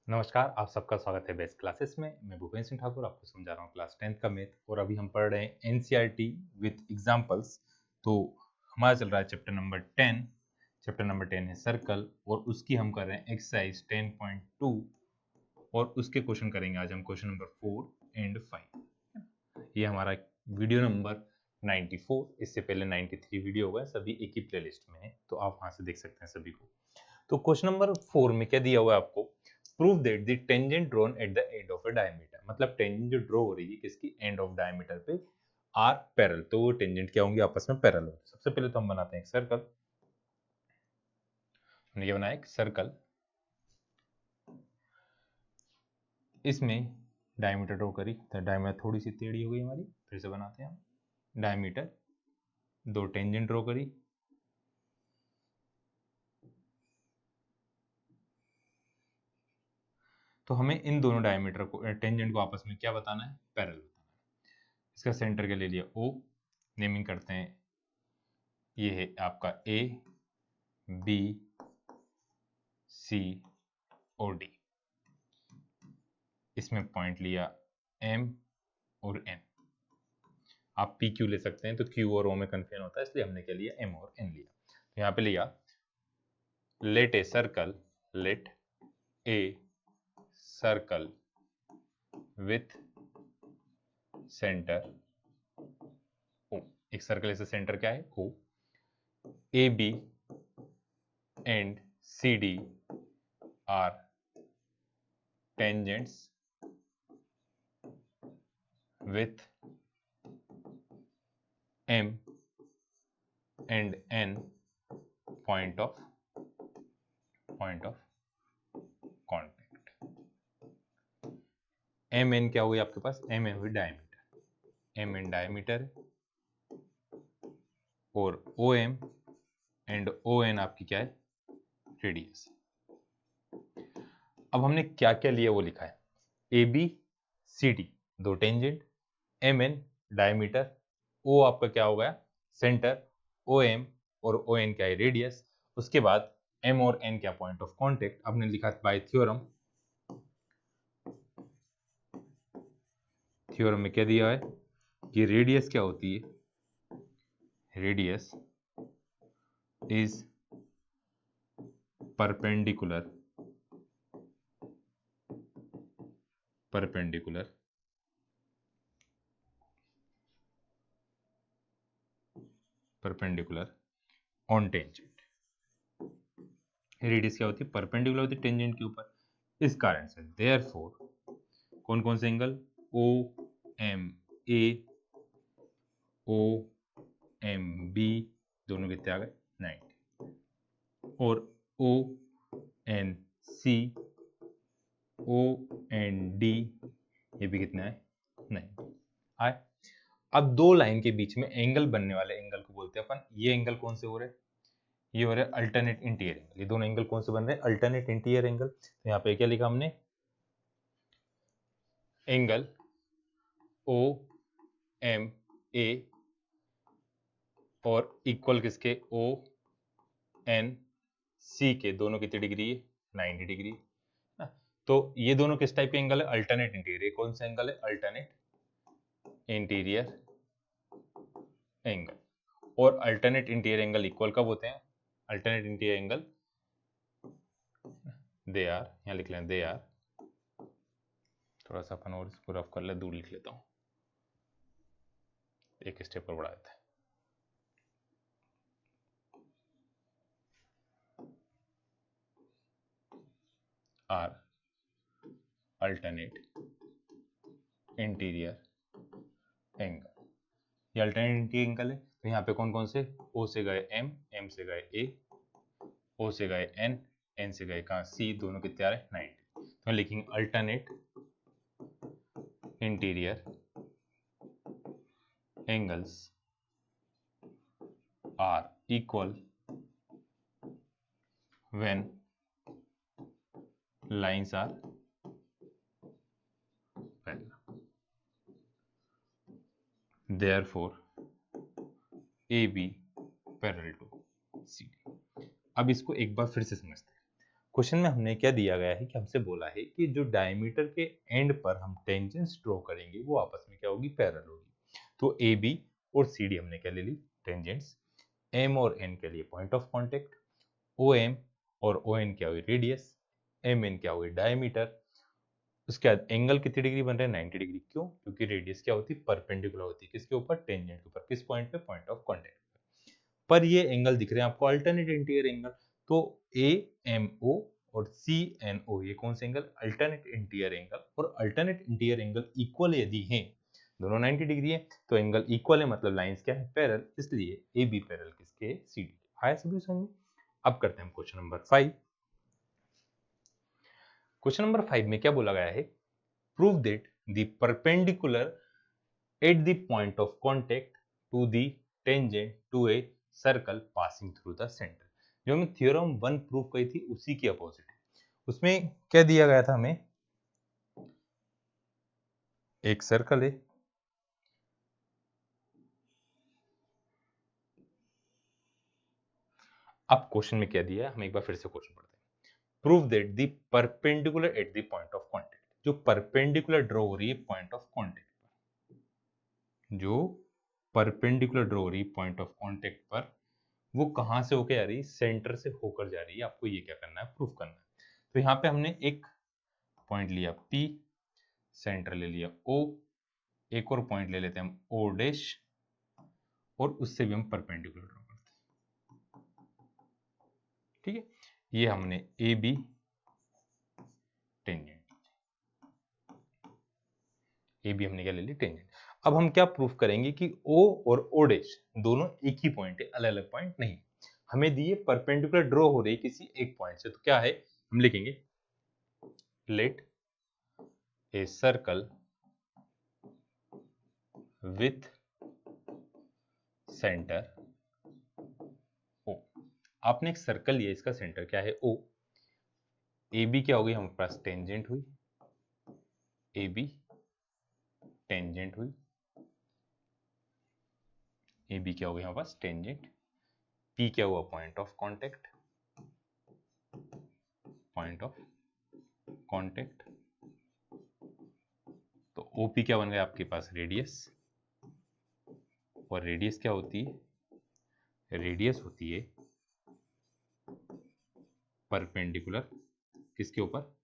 नमस्कार, आप सबका स्वागत है बेस्ट क्लासेस में। मैं भूपेंद्र सिंह ठाकुर आपको समझा रहा हूँ क्लास 10th का मैथ और अभी हम पढ़ रहे हैं एनसीईआरटी विथ एग्जांपल्स। तो हमारा चल रहा है चैप्टर नंबर 10। चैप्टर नंबर 10 है सर्कल और उसकी हम कर रहे हैं एक्सरसाइज 10.2 और उसके क्वेश्चन करेंगे आज हम क्वेश्चन नंबर 4 एंड 5। ये हमारा वीडियो नंबर 94, इससे पहले 93 वीडियो हुआ है, सभी एक ही प्लेलिस्ट में है, तो आप वहां से देख सकते हैं सभी को। तो क्वेश्चन नंबर 4 में क्या दिया हुआ है आपको? Prove that the tangent drawn at the end of a diameter, मतलब टेंजेंट जो ड्रॉ हो रही है किसकी? एंड ऑफ डायमीटर पे आर पैरेलल। तो वो टेंजेंट क्या होंगे? आपस में पैरेलल होंगे। सबसे पहले तो हम बनाते हैं एक सर्कल। हमने ये बनाया एक सर्कल, इसमें डायमीटर ड्रॉ करी तो डायमीटर थोड़ी सी टेढ़ी हो गई हमारी, फिर से बनाते हैं हम डायमीटर। दो टेंजेंट ड्रॉ करी, तो हमें इन दोनों डायमीटर को टेंजेंट को आपस में क्या बताना है? पैरेलल बताना है। इसका सेंटर के ले लिया O, नेमिंग करते हैं, ये है आपका A, B, C और D। इसमें पॉइंट लिया M और N। आप P Q ले सकते हैं, तो Q और O में कंफ्यूजन होता है, इसलिए हमने क्या लिया? M और N लिया। तो यहाँ पे लिया let a circle with centre O। एक सर्कल ऐसे सेंटर क्या है? O। A B and C D are tangents with M and N point of contact। M N क्या हुई आपके पास? M N हुई डायमीटर, M N डायमीटर और O M and O N आपकी क्या है? रेडियस। अब हमने क्या क्या लिया वो लिखा है। ए बी सी डी दो टेंजेंट, एम एन डायमीटर, ओ आपका क्या हो गया? सेंटर, ओ एम और ओ एन क्या है? रेडियस। उसके बाद एम और एन क्या? Point of contact. आपने लिखा बाय थ्योरम। थ्योरम में क्या दिया है कि रेडियस क्या होती है? Radius is perpendicular on tangent. Radius क्या होती है? परपेंडिकुलर होती है टेंजेंट के ऊपर। इस कारण से देयरफॉर कौन कौन से एंगल? O M A, O M B दोनों कितने आ गए? 90। और O N C, O N D ये भी कितना है? 90 आए। अब दो लाइन के बीच में एंगल बनने वाले एंगल को बोलते हैं अपन। ये एंगल कौन से हो रहे हैं? ये हो रहे अल्टरनेट इंटीरियर एंगल। ये दोनों एंगल कौन से बन रहे हैं? Alternate interior angle. तो यहाँ पे क्या लिखा हमने? एंगल ओ एम ए और इक्वल किसके? ओ एन सी के। दोनों कितनी डिग्री है? 90 डिग्री। तो ये दोनों किस टाइप के एंगल है? Alternate interior. कौन सा एंगल है? Alternate interior angle. और अल्टरनेट इंटीरियर एंगल इक्वल कब होते हैं? Alternate interior angle they are, यहाँ लिख लें दे आर, थोड़ा सा अपन और इसको रफ कर ले, दूर लिख लेता हूं, एक स्टेप पर बढ़ा देते हैं। Are alternate interior angle. ये अल्टरनेट इंटीरियर एंगल है। तो यहाँ पे कौन कौन से? ओ से गए एम, एम से गए ए, ओ से गए एन, एन से गए कहाँ? सी। दोनों कितने आ रहे? 90। तो लिखेंगे alternate interior angles are equal when lines are parallel, therefore AB parallel to CD। अब इसको एक बार फिर से समझते हैं। क्वेश्चन में हमने क्या दिया गया है कि हमसे बोला है कि जो डायमीटर के एंड पर हम टेंजेंट्स ड्रॉ करेंगे वो आपस में क्या होगी, पैरेलल होगी। तो ए बी और सी डी हमने क्या ले ली, टेंजेंट्स। एम और एन के लिए point of contact, O M और ओ एन क्या हुई, रेडियस, एम एन क्या हुई, डायमीटर। उसके बाद एंगल कितनी डिग्री बन रहे हैं, 90 डिग्री। क्यों? क्योंकि रेडियस क्या होती है, परपेंडिकुलर होती है किसके ऊपर, टेंजेंट के ऊपर। किस पॉइंट पे, पॉइंट ऑफ कांटेक्ट पर ये एंगल दिख रहे हैं आपको, अल्टरनेट इंटीरियर एंगल। तो ए एम ओ और सी एन ओ ये कौन से एंगल, अल्टरनेट इंटीरियर एंगल। और अल्टरनेट इंटीरियर एंगल इक्वल यदि हैं, दोनों 90 डिग्री है, तो एंगल इक्वल है, मतलब लाइंस क्या है, पैरेलल, इसलिए ए बी पैरेलल किसके, सी डी। आया सभी समझ में? अब करते हैं क्वेश्चन नंबर 5। क्वेश्चन नंबर 5 में क्या बोला गया है, prove that the perpendicular at the point of contact to the tangent to a circle passing through the center। जो हमने थ्योरम 1 प्रूव की थी उसी की अपोजिट है। उसमें क्या दिया गया था हमें, एक सर्कल है, अब क्वेश्चन में क्या दिया है, हम एक बार फिर से क्वेश्चन पढ़ते हैं। Prove that the perpendicular at the point of contact, जो परपेंडिकुलर ड्रॉ हो रही है पॉइंट ऑफ कांटेक्ट पर, जो परपेंडिकुलर ड्रॉ हो रही है पॉइंट ऑफ कांटेक्ट पर, वो कहां से होकर जा रही है, सेंटर से होकर जा रही है। आपको ये क्या करना है, प्रूफ करना है। तो यहाँ पे हमने एक पॉइंट लिया P, सेंटर ले लिया O, एक और पॉइंट ले लेते हैं हम O डैश, और उससे भी हम परपेंडिकुलर ड्रॉ करते हैं। ठीक है, ये हमने A B tangent, A B हमने क्या ले ली, टेंजेंट। अब हम क्या प्रूफ करेंगे कि O और O डैश दोनों एक ही पॉइंट है, अलग अलग पॉइंट नहीं। हमें दिए परपेंडिकुलर ड्रॉ हो रही है किसी एक पॉइंट से, तो क्या है, हम लिखेंगे let a circle with centre O। आपने एक सर्कल लिया, इसका सेंटर क्या है, O। ए बी क्या हो गई हमारे पास, टेंजेंट हुई, ए बी टेंजेंट हुई, ए बी क्या हो गया हमारे पास, टेंजेंट। पी क्या हुआ, point of contact, point of contact. तो ओपी क्या बन गया आपके पास, रेडियस। और रेडियस क्या होती है, रेडियस होती है परपेंडिकुलर किसके ऊपर,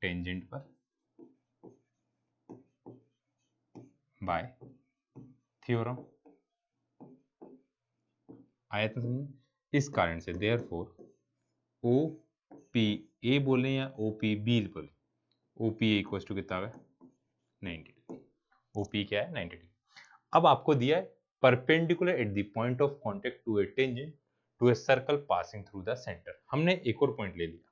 टेंजेंट पर, बाय थ्योरम। आया था समझ? इस कारण से देयरफॉर ओ पी ए बोले या ओ पी बी बोले, ओ पी इक्वल टू कितना है, 90 डिग्री। ओ पी क्या है, 90 डिग्री। अब आपको दिया है perpendicular at the point of contact to a tangent to a circle passing through the centre. हमने एक और पॉइंट ले लिया,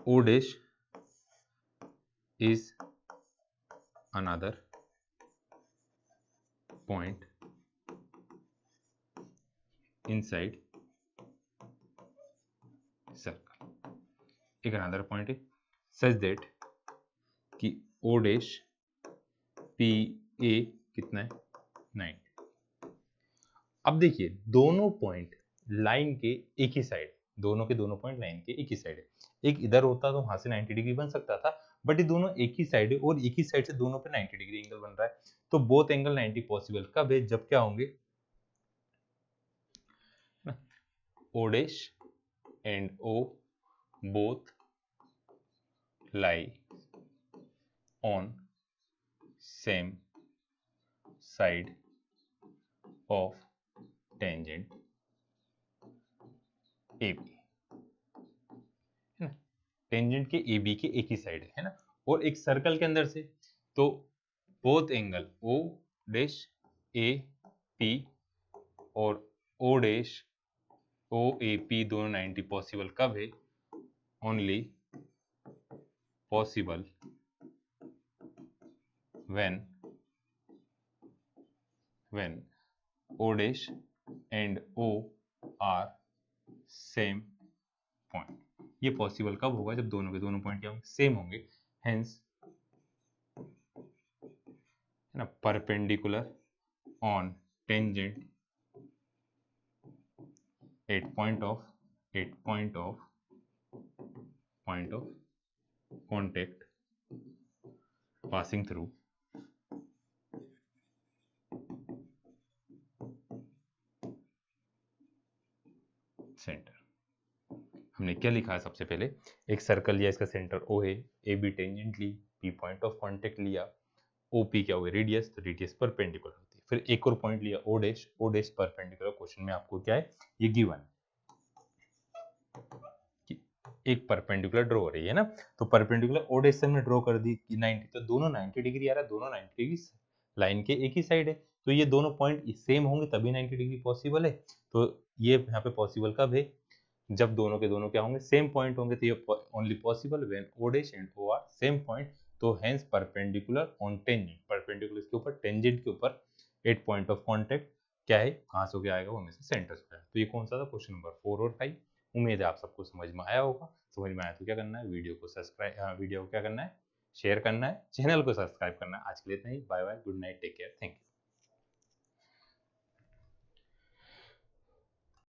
O dash is another point inside circle। एक अनदर पॉइंट है सच दैट कि ओ डैश पी ए कितना है, 90। अब देखिए दोनों पॉइंट लाइन के एक ही साइड, दोनों के दोनों पॉइंट लाइन के एक ही साइड है। एक इधर होता तो वहां से 90 डिग्री बन सकता था, बट ये दोनों एक ही साइड है और एक ही साइड से दोनों पे 90 डिग्री एंगल बन रहा है। तो बोथ एंगल 90 पॉसिबल कब है, जब क्या होंगे, O dash and O both lie on same side of tangent AB, है ना। टेंजेंट के AB के एक ही साइड है ना, और एक सर्कल के अंदर से, तो both angle O dash A P और O dash O A P दोनों 90 पॉसिबल कब है, only possible when O dash and O are same point। ये पॉसिबल कब होगा, जब दोनों के दोनों पॉइंट क्या होंगे, सेम होंगे। हेंस है ना, perpendicular on tangent at 8 point of contact passing through centre. हमने क्या लिखा है सबसे पहले, एक सर्कल लिया, इसका सेंटर ओ है, ए बी टेंजेंट ली, पी पॉइंट ऑफ कांटेक्ट लिया, ओ पी क्या हुआ रेडियस, तो रेडियस परपेंडिकुलर होती है। फिर एक और पॉइंट लिया ओ डैश परपेंडिकुलर। क्वेश्चन में आपको क्या है ये गिवन, एक परपेंडिकुलर ड्रॉ हो रही है ना, तो परपेंडिकुलर ओ डैश से हमने ड्रॉ कर दी कि 90, तो दोनों 90 डिग्री आ रहा है, दोनों 90 डिग्री लाइन के एक ही साइड है, तो ये दोनों पॉइंट सेम होंगे तभी 90 डिग्री पॉसिबल है। तो ये यहाँ पे पॉसिबल कब है, जब दोनों के दोनों क्या होंगे, सेम पॉइंट होंगे। तो ये only possible when O dash and O are same point. तो hence perpendicular on tangent, perpendicular इसके ऊपर, टेंजेंट के ऊपर, एट पॉइंट ऑफ कांटेक्ट क्या है, कहाँ से होके आएगा, वो हमेशा सेंटर से आएगा। तो ये कौन सा था, क्वेश्चन नंबर 4 और 5। उम्मीद है आप सबको समझ में आया होगा। समझ में आया तो क्या करना है, वीडियो को सब्सक्राइब, वीडियो को क्या करना है, शेयर करना है, चैनल को सब्सक्राइब करना है। आज के लिए इतना ही, bye bye, good night, take care, thank you.